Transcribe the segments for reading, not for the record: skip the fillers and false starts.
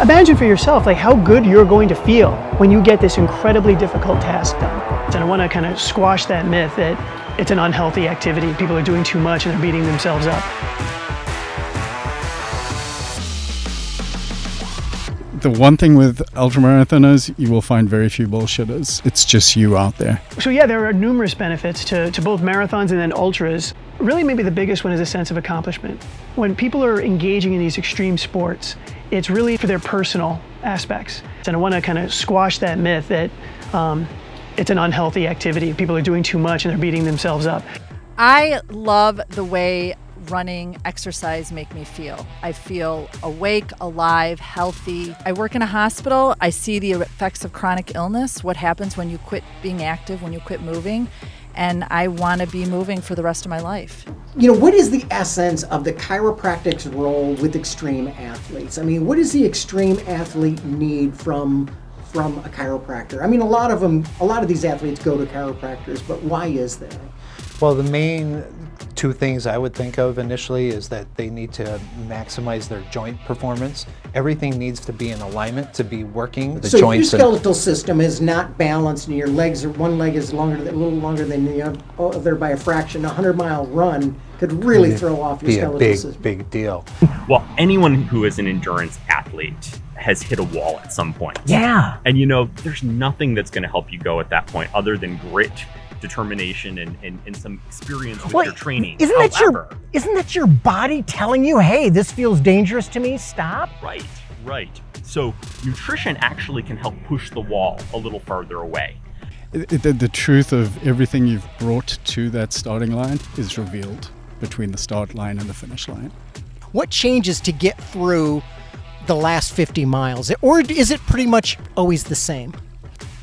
Imagine for yourself like how good you're going to feel when you get this incredibly difficult task done. And I want to kind of squash that myth that it's an unhealthy activity, people are doing too much and they're beating themselves up. The one thing with ultramarathoners, you will find very few bullshitters. It's just you out there. So yeah, there are numerous benefits to both marathons and then ultras. Really, maybe the biggest one is a sense of accomplishment. When people are engaging in these extreme sports, it's really for their personal aspects. And I want to kind of squash that myth that it's an unhealthy activity, people are doing too much and they're beating themselves up. I love the way running, exercise make me feel. I feel awake, alive, healthy. I work in a hospital. I see the effects of chronic illness, what happens when you quit being active, when you quit moving, and I want to be moving for the rest of my life. You know, what is the essence of the chiropractic's role with extreme athletes? I mean, what does the extreme athlete need from a chiropractor? I mean, a lot of these athletes go to chiropractors, but why is that? Well, the main two things I would think of initially is that they need to maximize their joint performance. Everything needs to be in alignment to be working. So if your skeletal system is not balanced and your legs are, one leg is a little longer than the other by a fraction, a 100-mile run could really throw off your skeletal system. Big deal. Well, anyone who is an endurance athlete has hit a wall at some point. Yeah. And you know, there's nothing that's going to help you go at that point other than grit, determination, and some experience with your training. Isn't that your body telling you, hey, this feels dangerous to me, stop? Right. So nutrition actually can help push the wall a little farther away. The truth of everything you've brought to that starting line is revealed between the start line and the finish line. What changes to get through the last 50 miles? Or is it pretty much always the same?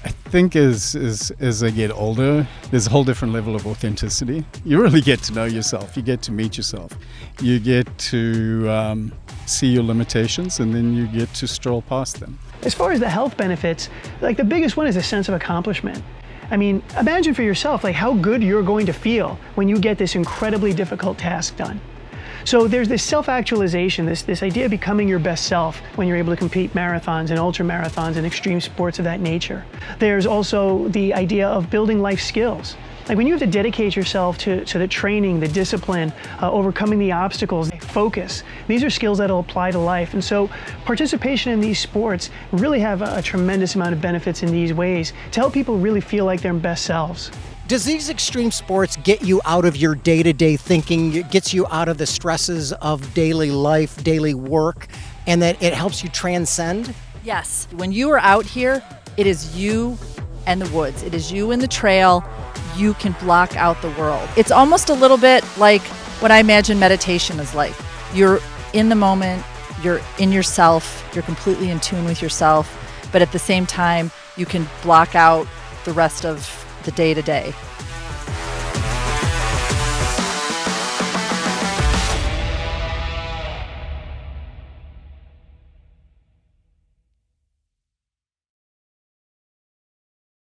I think as I get older, there's a whole different level of authenticity. You really get to know yourself. You get to meet yourself. You get to see your limitations, and then you get to stroll past them. As far as the health benefits, like the biggest one is a sense of accomplishment. I mean, imagine for yourself like how good you're going to feel when you get this incredibly difficult task done. So there's this self-actualization, this idea of becoming your best self when you're able to compete marathons and ultra marathons and extreme sports of that nature. There's also the idea of building life skills. Like when you have to dedicate yourself to the training, the discipline, overcoming the obstacles, focus, these are skills that'll apply to life. And so participation in these sports really have a tremendous amount of benefits in these ways to help people really feel like their best selves. Does these extreme sports get you out of your day-to-day thinking, it gets you out of the stresses of daily life, daily work, and that it helps you transcend? Yes. When you are out here, it is you and the woods. It is you and the trail. You can block out the world. It's almost a little bit like what I imagine meditation is like. You're in the moment, you're in yourself, you're completely in tune with yourself, but at the same time, you can block out the rest of the day-to-day.